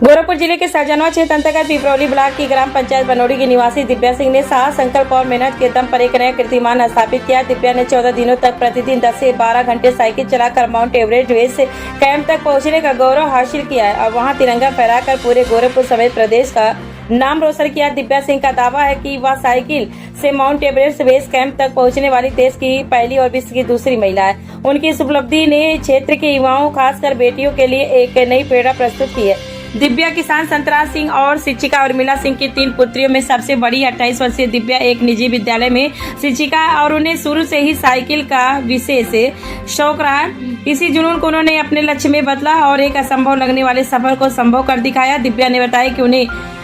गोरखपुर जिले के सहजनवा क्षेत्र अंतर्गत पिपरौली ब्लॉक की ग्राम पंचायत बनोड़ी के निवासी दिव्या सिंह ने साहस, संकल्प और मेहनत के दम पर एक नया कीर्तिमान स्थापित किया। दिव्या ने 14 दिनों तक प्रतिदिन 10 से 12 घंटे साइकिल चलाकर माउंट एवरेस्ट बेस कैंप तक पहुंचने का गौरव हासिल किया है और वहां तिरंगा फहराकर पूरे गोरखपुर समेत प्रदेश का नाम रोशन किया। दिव्या सिंह का दावा है कि वह साइकिल से माउंट एवरेस्ट बेस कैंप तक पहुंचने वाली देश की पहली और विश्व की दूसरी महिला है। उनकी इस उपलब्धि ने क्षेत्र के युवाओं, खासकर बेटियों के लिए एक नई प्रेरणा प्रस्तुत की है। दिव्या किसान संतराज सिंह और शिक्षिका उर्मिला सिंह की 3 पुत्रियों में सबसे बड़ी 28 वर्षीय दिव्या एक निजी विद्यालय में शिक्षिका और उन्हें शुरू से ही साइकिल का विशेष शौक रहा। इसी जुनून को उन्होंने अपने लक्ष्य में बदला और एक असंभव लगने वाले सफर को संभव कर दिखाया। दिव्या ने बताया कि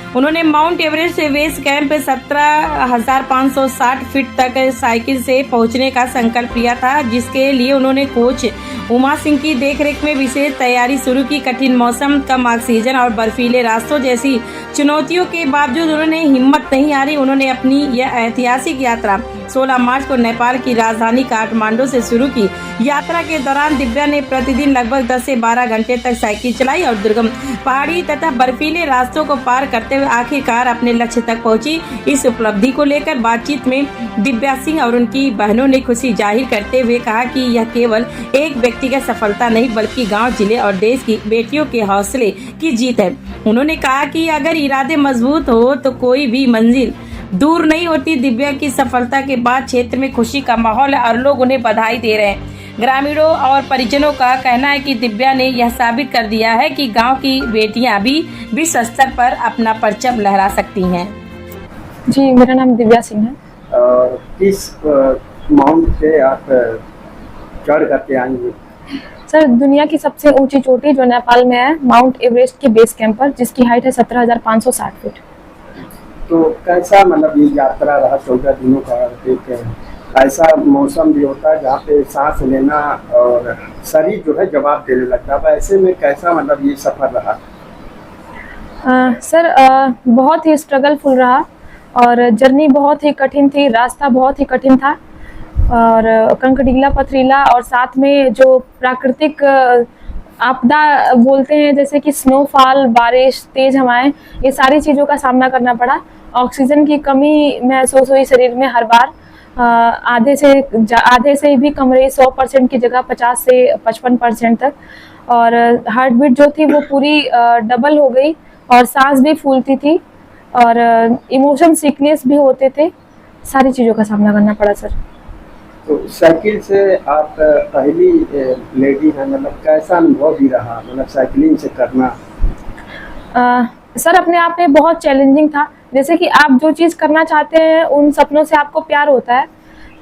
उन्होंने mount Everest base camp 17,560 feet तक साइकिल से पहुंचने का संकल्प लिया था, जिसके लिए उन्होंने कोच उमा सिंह की देखरेख में विशेष तैयारी शुरू की। कठिन मौसम, कम ऑक्सीजन और बर्फीले रास्तों जैसी चुनौतियों के बावजूद उन्होंने हिम्मत नहीं हारी। उन्होंने अपनी यह ऐतिहासिक यात्रा 16 मार्च को नेपाल की राजधानी काठमांडू से शुरू की। यात्रा के दौरान दिव्या ने प्रतिदिन लगभग 10 से 12 घंटे तक साइकिल चलाई और दुर्गम पहाड़ी तथा बर्फीले रास्तों को पार करते हुए आखिरकार अपने लक्ष्य तक पहुंची। इस उपलब्धि को लेकर बातचीत में दिव्या सिंह और उनकी बहनों ने खुशी जाहिर करते हुए कहा कि यह केवल एक व्यक्तिगत सफलता नहीं, बल्कि गांव, जिले और देश की बेटियों के हौसले की जीत है। उन्होंने कहा कि अगर इरादे मजबूत हो तो कोई भी मंजिल दूर नहीं होती। दिव्या की सफलता के बाद क्षेत्र में खुशी का माहौल है और लोग उन्हें बधाई दे रहे हैं। ग्रामीणों और परिजनों का कहना है कि दिव्या ने यह साबित कर दिया है कि गांव की बेटियां भी विश्व स्तर पर अपना परचम लहरा सकती हैं। जी, मेरा नाम दिव्या सिंह है। किस माउंट से आप चढ़ करके आएंगे? सर, दुनिया की सबसे ऊंची चोटी जो नेपाल में है, माउंट एवरेस्ट के बेस कैंप पर, जिसकी हाइट है 17,560 फीट। तो कैसा मतलब ये यात्रा रहा 14 दिनों का? एक ऐसा मौसम भी होता है जहाँ पे सांस लेना और शरीर जो है जवाब देने लगता है, ऐसे में कैसा मतलब ये सफर रहा? सर, बहुत ही स्ट्रगलफुल रहा और जर्नी बहुत ही कठिन थी। रास्ता बहुत ही कठिन था और कंकड़ीला, पथरीला और साथ में जो प्राकृतिक आपदा बोलते हैं, जैसे कि स्नोफॉल, बारिश, तेज हवाएं, ये सारी चीज़ों का सामना करना पड़ा। ऑक्सीजन की कमी महसूस हुई शरीर में हर बार। आधे से भी कम रही, 100% की जगह 50 से 55% तक। और हार्ट बीट जो थी वो पूरी डबल हो गई और सांस भी फूलती थी और इमोशन सिकनेस भी होते थे। सारी चीज़ों का सामना करना पड़ा सर। तो साइकिल से आप पहली लेडी हैं, मतलब कैसा अनुभव भी रहा मतलब साइकिलिंग से करना? सर, अपने आप में बहुत चैलेंजिंग था। जैसे कि आप जो चीज़ करना चाहते हैं, उन सपनों से आपको प्यार होता है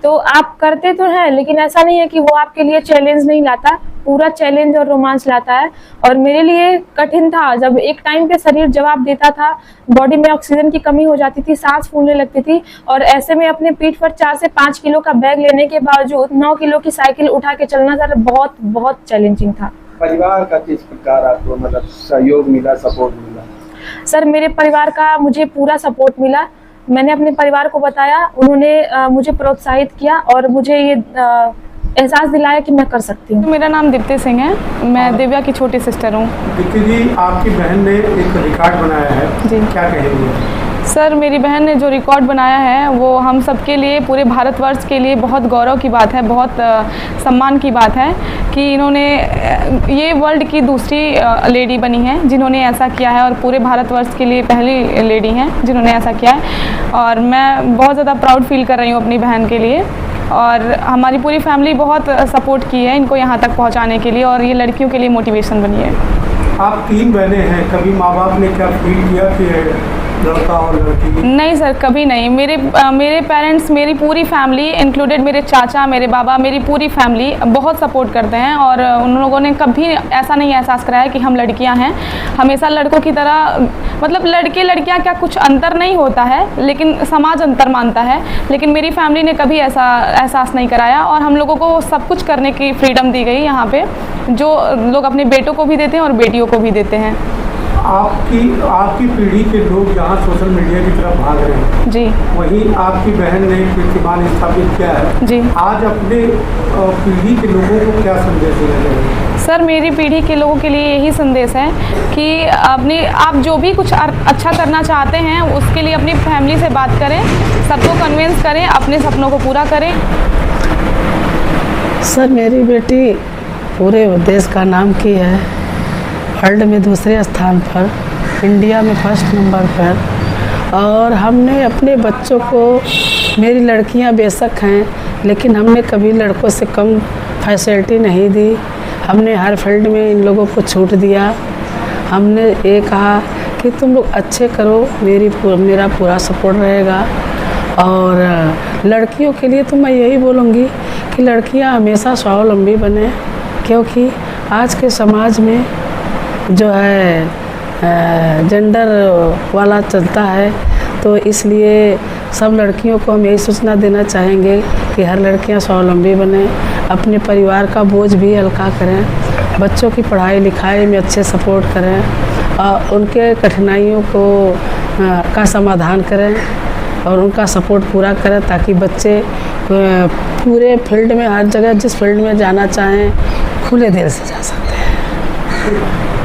तो आप करते तो हैं, लेकिन ऐसा नहीं है कि वो आपके लिए चैलेंज नहीं लाता, पूरा चैलेंज और रोमांच लाता है। और मेरे लिए कठिन था जब एक टाइम पे शरीर जवाब देता था, बॉडी में ऑक्सीजन की कमी हो जाती थी, सांस फूलने लगती थी और ऐसे में अपने पीठ पर 4 से 5 किलो का बैग लेने के बावजूद 9 किलो की साइकिल उठा के चलना सर बहुत बहुत चैलेंजिंग था। परिवार का किस प्रकार आपको मतलब सहयोग मिला, सपोर्ट मिला? सर, मेरे परिवार का मुझे पूरा सपोर्ट मिला। मैंने अपने परिवार को बताया, उन्होंने मुझे प्रोत्साहित किया और मुझे ये एहसास दिलाया कि मैं कर सकती हूँ। मेरा नाम दीप्ति सिंह है, मैं दिव्या की छोटी सिस्टर हूँ। दीप्ति जी, आपकी बहन ने एक रिकॉर्ड बनाया है जी, क्या कहेंगे? सर, मेरी बहन ने जो रिकॉर्ड बनाया है वो हम सबके लिए, पूरे भारतवर्ष के लिए बहुत गौरव की बात है, बहुत सम्मान की बात है कि इन्होंने ये वर्ल्ड की दूसरी लेडी बनी है जिन्होंने ऐसा किया है और पूरे भारतवर्ष के लिए पहली लेडी हैं जिन्होंने ऐसा किया है। और मैं बहुत ज़्यादा प्राउड फील कर रही हूँ अपनी बहन के लिए और हमारी पूरी फैमिली बहुत सपोर्ट की है इनको यहाँ तक पहुँचाने के लिए और ये लड़कियों के लिए मोटिवेशन बनी है। आप 3 बहनें हैं, कभी माँ बाप ने क्या फील किया कि लड़का और लड़की? नहीं सर, कभी नहीं। मेरे पेरेंट्स, मेरी पूरी फैमिली इंक्लूडेड मेरे चाचा, मेरे बाबा, मेरी पूरी फैमिली बहुत सपोर्ट करते हैं और उन लोगों ने कभी ऐसा नहीं एहसास कराया कि हम लड़कियां हैं। हमेशा लड़कों की तरह, मतलब लड़के लड़कियां क्या कुछ अंतर नहीं होता है, लेकिन समाज अंतर मानता है, लेकिन मेरी फैमिली ने कभी ऐसा एहसास नहीं कराया और हम लोगों को सब कुछ करने की फ्रीडम दी गई यहाँ पे, जो लोग अपने बेटों को भी देते हैं और बेटियों को भी देते हैं। आपकी पीढ़ी के लोग जहाँ सोशल मीडिया की तरफ भाग रहे हैं जी, वहीं आपकी बहन ने कीर्तिमान स्थापित किया है जी। आज अपने पीढ़ी के लोगों को क्या संदेश देना चाहिए? सर मेरी पीढ़ी के लोगों के लिए यही संदेश है कि आप जो भी कुछ अच्छा करना चाहते हैं उसके लिए अपनी फैमिली से बात करें, सबको कन्विंस करें, अपने सपनों को पूरा करें। सर मेरी बेटी पूरे देश का नाम की है, वर्ल्ड में दूसरे स्थान पर, इंडिया में फर्स्ट नंबर पर। और हमने अपने बच्चों को, मेरी लड़कियां बेशक हैं लेकिन हमने कभी लड़कों से कम फैसिलिटी नहीं दी। हमने हर फील्ड में इन लोगों को छूट दिया। हमने ये कहा कि तुम लोग अच्छे करो, मेरा पूरा सपोर्ट रहेगा। और लड़कियों के लिए तो मैं यही बोलूँगी कि लड़कियां हमेशा स्वावलंबी बने, क्योंकि आज के समाज में जो है जेंडर वाला चलता है, तो इसलिए सब लड़कियों को हम यही सूचना देना चाहेंगे कि हर लड़कियां स्वावलंबी बने, अपने परिवार का बोझ भी हल्का करें, बच्चों की पढ़ाई लिखाई में अच्छे सपोर्ट करें और उनके कठिनाइयों को का समाधान करें और उनका सपोर्ट पूरा करें, ताकि बच्चे पूरे फील्ड में, हर जगह जिस फील्ड में जाना चाहें खुले दिल से जा सकते हैं।